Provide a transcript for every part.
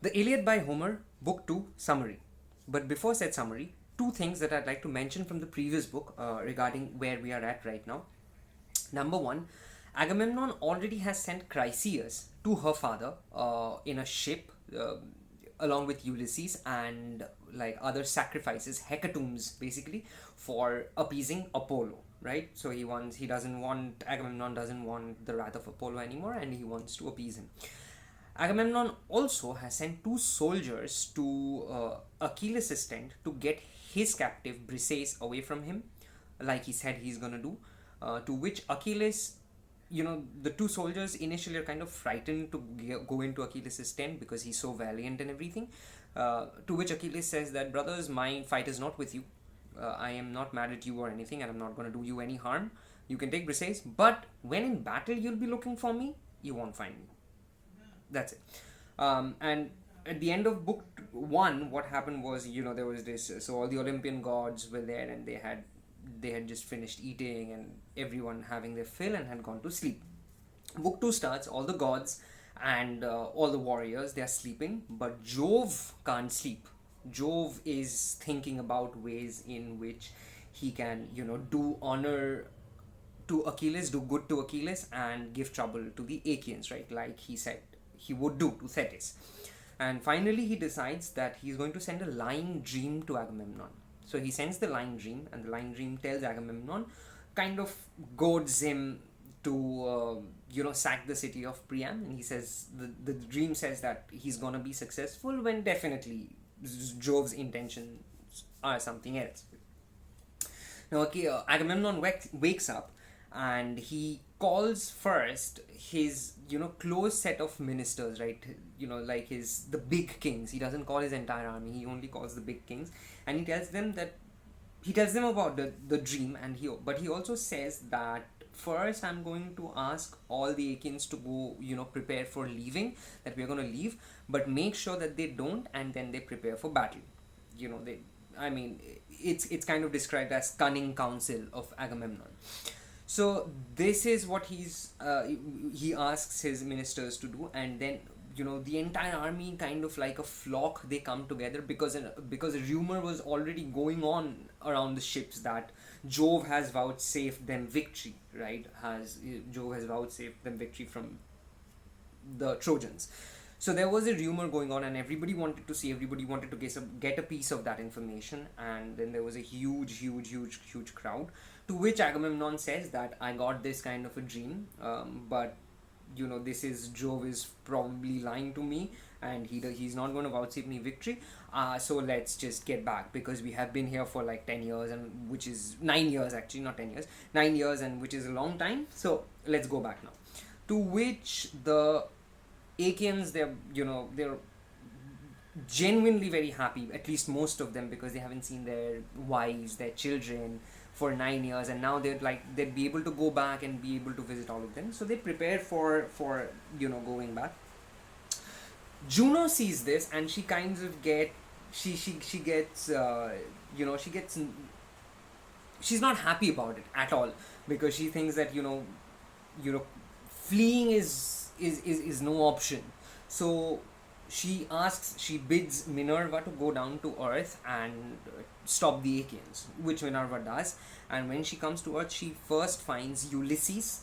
The Iliad by Homer, Book 2, Summary. But before said summary, two things that I'd like to mention from the previous book regarding where we are at right now. Number one, Agamemnon already has sent Chryseis to her father in a ship along with Ulysses and like other sacrifices, hecatombs basically, for appeasing Apollo. Right, so Agamemnon doesn't want the wrath of Apollo anymore, and he wants to appease him. Agamemnon also has sent two soldiers to Achilles' tent to get his captive Briseis away from him, like he said he's gonna do. To which Achilles, the two soldiers initially are kind of frightened to go into Achilles' tent because he's so valiant and everything. To which Achilles says that, brothers, my fight is not with you. I am not mad at you or anything, and I'm not gonna do you any harm. You can take Briseis, but when in battle you'll be looking for me, you won't find me. That's it. And at the end of book one, what happened was, there was this. So all the Olympian gods were there, and they had just finished eating, and everyone having their fill and had gone to sleep. Book two starts. All the gods and all the warriors, they are sleeping, but Jove can't sleep. Jove is thinking about ways in which he can, do honor to Achilles, do good to Achilles, and give trouble to the Achaeans, right? Like he said he would do to Thetis. And finally, he decides that he's going to send a lying dream to Agamemnon. So he sends the lying dream, and the lying dream tells Agamemnon, kind of goads him to, sack the city of Priam. And he says, the dream says that he's gonna be successful when definitely Jove's intentions are something else. Now, okay, Agamemnon wakes up, and he calls first his close set of ministers, right? Like the big kings. He doesn't call his entire army, he only calls the big kings, and he tells them about the dream. And he also says that, first I'm going to ask all the Achaeans to go, prepare for leaving, that we're going to leave, but make sure that they don't, and then they prepare for battle. It's kind of described as cunning counsel of Agamemnon. So this is what he asks his ministers to do, and then the entire army, kind of like a flock, they come together because a rumor was already going on around the ships that Jove has vouchsafed them victory, right? Jove has vouchsafed them victory from the Trojans. So there was a rumor going on, and everybody wanted to get a piece of that information. And then there was a huge crowd, to which Agamemnon says that, I got this kind of a dream, but this is Jove is probably lying to me, and he's not going to vouchsafe me victory. So let's just get back, because we have been here for like 10 years, and which is 9 years, actually, not 10 years, 9 years, and which is a long time. So let's go back now. To which the Achaeans, they're genuinely very happy, at least most of them, because they haven't seen their wives, their children for 9 years, and now they'd be able to go back and be able to visit all of them. So they prepare for going back. Juno sees this, and she kind of she's not happy about it at all, because she thinks that fleeing is no option. So she bids Minerva to go down to Earth and stop the Achaeans, which Minerva does. And when she comes to Earth, she first finds Ulysses.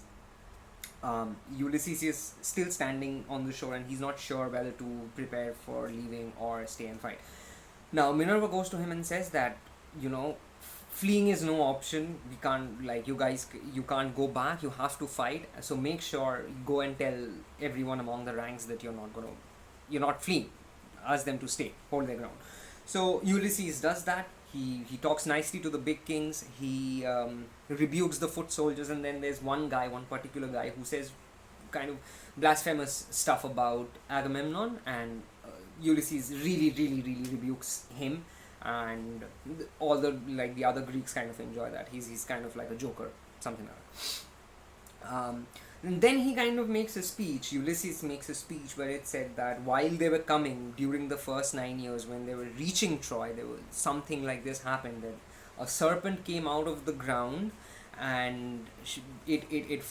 Ulysses is still standing on the shore, and he's not sure whether to prepare for leaving or stay and fight. Now Minerva goes to him and says that, fleeing is no option. We can't, like, you can't go back, you have to fight. So make sure you go and tell everyone among the ranks that you're not fleeing. Ask them to stay, hold their ground. So Ulysses does that. He talks nicely to the big kings. He rebukes the foot soldiers, and then there's one particular guy who says kind of blasphemous stuff about Agamemnon, and Ulysses really rebukes him, and all the other Greeks kind of enjoy that. He's kind of like a joker, something like that. And then he kind of makes a speech. Ulysses makes a speech where it said that while they were coming during the first 9 years, when they were reaching Troy, there was something like this happened, that a serpent came out of the ground, and it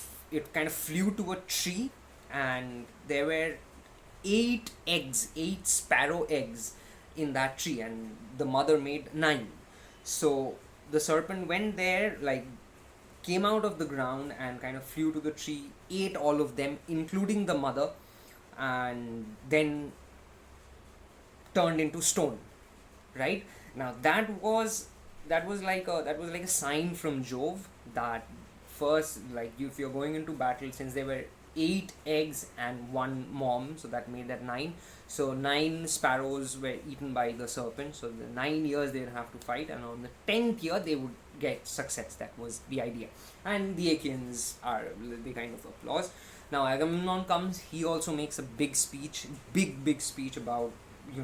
kind of flew to a tree, and there were eight sparrow eggs in that tree, and the mother made nine. So the serpent went there, like came out of the ground and kind of flew to the tree, ate all of them, including the mother, and then turned into stone. Right now, that was like a sign from Jove that first, like, if you're going into battle, since there were eight eggs and one mom, so that made that nine. So nine sparrows were eaten by the serpent. So the 9 years they'd have to fight, and on the 10th year they would get success. That was the idea, and the Achaeans are they kind of applause. Now Agamemnon comes. He also makes a big speech, big speech about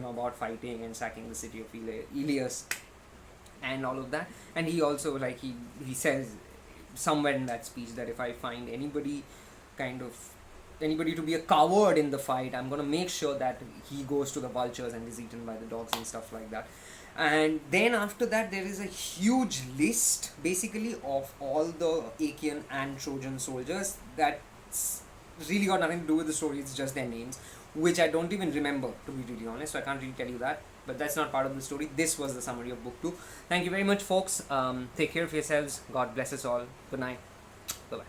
about fighting and sacking the city of Ilias and all of that. And he also, like, he says somewhere in that speech that if I find kind of anybody to be a coward in the fight, I'm gonna make sure that he goes to the vultures and is eaten by the dogs and stuff like that. And then after that, there is a huge list basically of all the Achaean and Trojan soldiers that's really got nothing to do with the story. It's just their names, which I don't even remember, to be really honest, so I can't really tell you that. But that's not part of the story. This was the summary of book 2. Thank you very much, folks. Take care of yourselves. God bless us all. Good night. Bye bye.